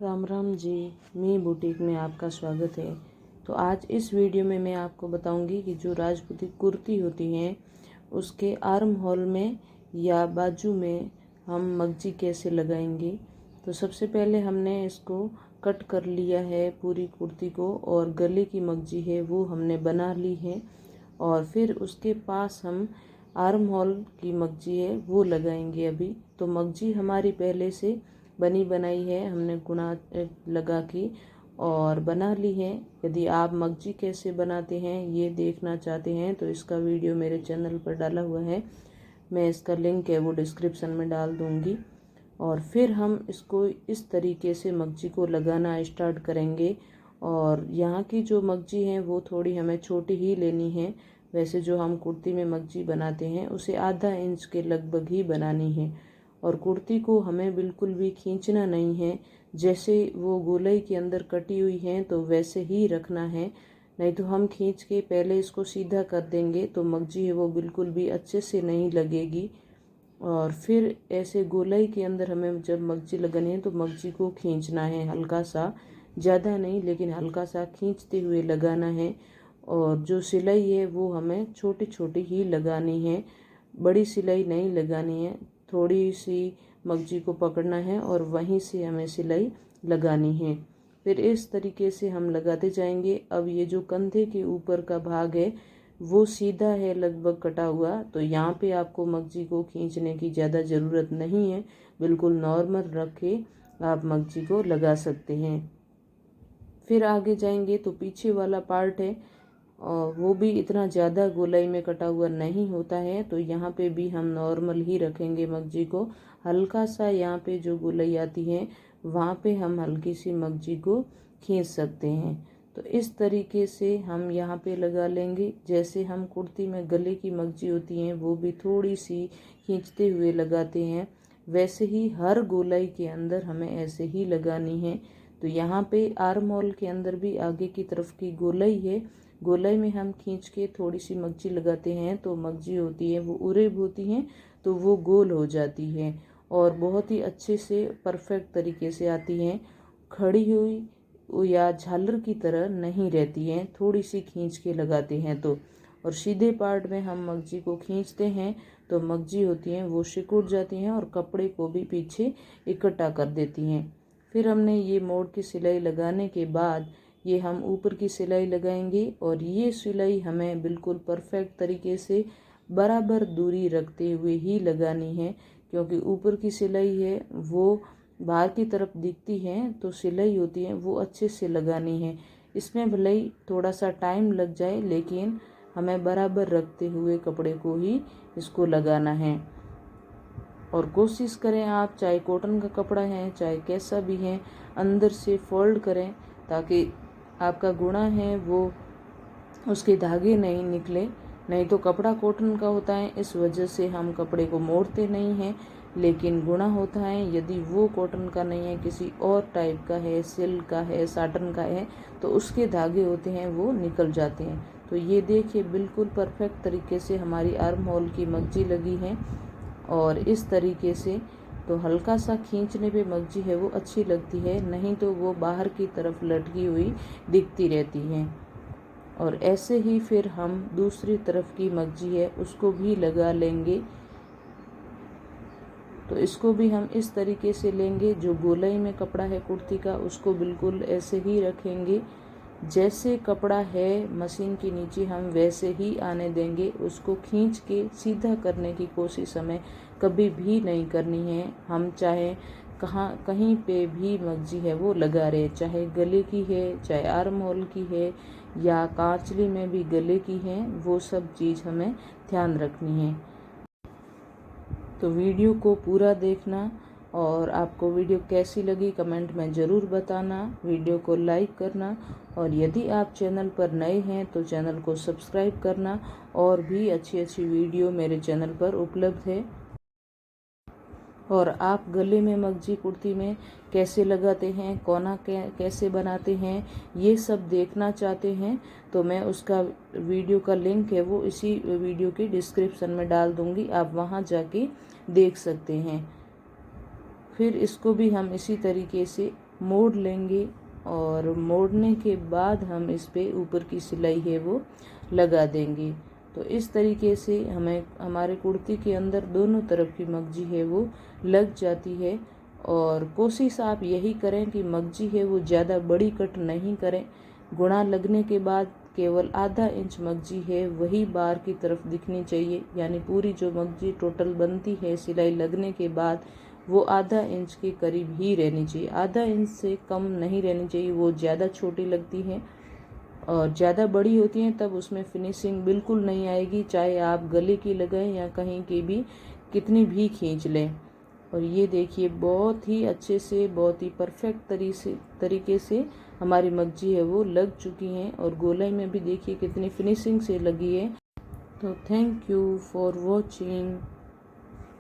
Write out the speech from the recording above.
राम राम जी। मी boutique में आपका स्वागत है। तो आज इस वीडियो में मैं आपको बताऊंगी कि जो राजपूती कुर्ती होती हैं उसके आर्म होल में या बाजू में हम मगजी कैसे लगाएंगे। तो सबसे पहले हमने इसको कट कर लिया है पूरी कुर्ती को, और गले की मगजी है वो हमने बना ली है, और फिर उसके पास हम आर्म होल की मगजी है वो लगाएंगे अभी। तो मगजी हमारी पहले से बनी बनाई है, हमने गुना लगा के और बना ली है। यदि आप मगजी कैसे बनाते हैं ये देखना चाहते हैं तो इसका वीडियो मेरे चैनल पर डाला हुआ है, मैं इसका लिंक है वो डिस्क्रिप्शन में डाल दूंगी। और फिर हम इसको इस तरीके से मगजी को लगाना स्टार्ट करेंगे। और यहाँ की जो मगजी है वो थोड़ी हमें छोटी ही लेनी है। वैसे जो हम कुर्ती में मगजी बनाते हैं उसे आधा इंच के लगभग ही बनानी है, और कुर्ती को हमें बिल्कुल भी खींचना नहीं है। जैसे वो गोलाई के अंदर कटी हुई है तो वैसे ही रखना है, नहीं तो हम खींच के पहले इसको सीधा कर देंगे तो मगजी है वो बिल्कुल भी अच्छे से नहीं लगेगी। और फिर ऐसे गोलाई के अंदर हमें जब मगजी लगानी है तो मगजी को खींचना है हल्का सा, ज़्यादा नहीं लेकिन हल्का सा खींचते हुए लगाना है। और जो सिलाई है वो हमें छोटी छोटी ही लगानी है, बड़ी सिलाई नहीं लगानी है। थोड़ी सी मगजी को पकड़ना है और वहीं से हमें सिलाई लगानी है। फिर इस तरीके से हम लगाते जाएंगे। अब ये जो कंधे के ऊपर का भाग है वो सीधा है लगभग कटा हुआ, तो यहाँ पे आपको मगजी को खींचने की ज़्यादा ज़रूरत नहीं है, बिल्कुल नॉर्मल रख के आप मगजी को लगा सकते हैं। फिर आगे जाएंगे तो पीछे वाला पार्ट है और वो भी इतना ज़्यादा गोलाई में कटा हुआ नहीं होता है, तो यहाँ पे भी हम नॉर्मल ही रखेंगे मगजी को। हल्का सा यहाँ पे जो गोलाई आती है वहाँ पे हम हल्की सी मगजी को खींच सकते हैं। तो इस तरीके से हम यहाँ पे लगा लेंगे। जैसे हम कुर्ती में गले की मगजी होती हैं वो भी थोड़ी सी खींचते हुए लगाते हैं, वैसे ही हर गोलाई के अंदर हमें ऐसे ही लगानी है। तो यहाँ पे आर्म होल के अंदर भी आगे की तरफ की गोलाई है, गोलाई में हम खींच के थोड़ी सी मगजी लगाते हैं तो मगजी होती है वो उरेब होती हैं, तो वो गोल हो जाती है और बहुत ही अच्छे से परफेक्ट तरीके से आती हैं। खड़ी हुई या झालर की तरह नहीं रहती हैं, थोड़ी सी खींच के लगाते हैं तो। और सीधे पार्ट में हम मगजी को खींचते हैं तो मगजी होती हैं वो सिकुड़ जाती हैं और कपड़े को भी पीछे इकट्ठा कर देती हैं। फिर हमने ये मोड़ की सिलाई लगाने के बाद ये हम ऊपर की सिलाई लगाएंगे, और ये सिलाई हमें बिल्कुल परफेक्ट तरीके से बराबर दूरी रखते हुए ही लगानी है, क्योंकि ऊपर की सिलाई है वो बाहर की तरफ दिखती है, तो सिलाई होती है वो अच्छे से लगानी है। इसमें भले ही थोड़ा सा टाइम लग जाए लेकिन हमें बराबर रखते हुए कपड़े को ही इसको लगाना है। और कोशिश करें आप, चाहे कॉटन का कपड़ा है चाहे कैसा भी है, अंदर से फोल्ड करें ताकि आपका गुणा है वो उसके धागे नहीं निकले। नहीं तो कपड़ा कॉटन का होता है इस वजह से हम कपड़े को मोड़ते नहीं हैं, लेकिन गुणा होता है यदि वो कॉटन का नहीं है किसी और टाइप का है, सिल्क का है, साटन का है, तो उसके धागे होते हैं वो निकल जाते हैं। तो ये देखिए बिल्कुल परफेक्ट तरीके से हमारी आर्म होल की मगजी लगी है। और इस तरीके से तो हल्का सा खींचने पे मगजी है वो अच्छी लगती है, नहीं तो वो बाहर की तरफ लटकी हुई दिखती रहती है। और ऐसे ही फिर हम दूसरी तरफ की मगजी है उसको भी लगा लेंगे। तो इसको भी हम इस तरीके से लेंगे, जो गोलाई में कपड़ा है कुर्ती का उसको बिल्कुल ऐसे ही रखेंगे, जैसे कपड़ा है मशीन के नीचे हम वैसे ही आने देंगे। उसको खींच के सीधा करने की कोशिश हमें कभी भी नहीं करनी है। हम चाहे कहीं पे भी मगजी है वो लगा रहे, चाहे गले की है चाहे आर्म होल की है या कांचली में भी गले की है, वो सब चीज़ हमें ध्यान रखनी है। तो वीडियो को पूरा देखना, और आपको वीडियो कैसी लगी कमेंट में ज़रूर बताना, वीडियो को लाइक करना, और यदि आप चैनल पर नए हैं तो चैनल को सब्सक्राइब करना। और भी अच्छी अच्छी वीडियो मेरे चैनल पर उपलब्ध है। और आप गले में मगजी कुर्ती में कैसे लगाते हैं, कोना कैसे बनाते हैं, ये सब देखना चाहते हैं तो मैं उसका वीडियो का लिंक है वो इसी वीडियो की डिस्क्रिप्शन में डाल दूंगी, आप वहां जाके देख सकते हैं। फिर इसको भी हम इसी तरीके से मोड़ लेंगे और मोड़ने के बाद हम इस पे ऊपर की सिलाई है वो लगा देंगे। तो इस तरीके से हमें हमारे कुर्ती के अंदर दोनों तरफ की मगजी है वो लग जाती है। और कोशिश आप यही करें कि मगजी है वो ज़्यादा बड़ी कट नहीं करें। गुणा लगने के बाद केवल आधा इंच मगजी है वही बार की तरफ दिखनी चाहिए, यानी पूरी जो मगजी टोटल बनती है सिलाई लगने के बाद वो आधा इंच के करीब ही रहनी चाहिए। आधा इंच से कम नहीं रहनी चाहिए, वो ज़्यादा छोटी लगती हैं और ज़्यादा बड़ी होती हैं तब उसमें फिनिशिंग बिल्कुल नहीं आएगी, चाहे आप गले की लगाएं या कहीं की भी कितनी भी खींच लें। और ये देखिए बहुत ही अच्छे से, बहुत ही परफेक्ट तरीके से हमारी मगजी है वो लग चुकी हैं और गोलाई में भी देखिए कितनी फिनिशिंग से लगी है। तो थैंक यू फॉर वॉचिंग।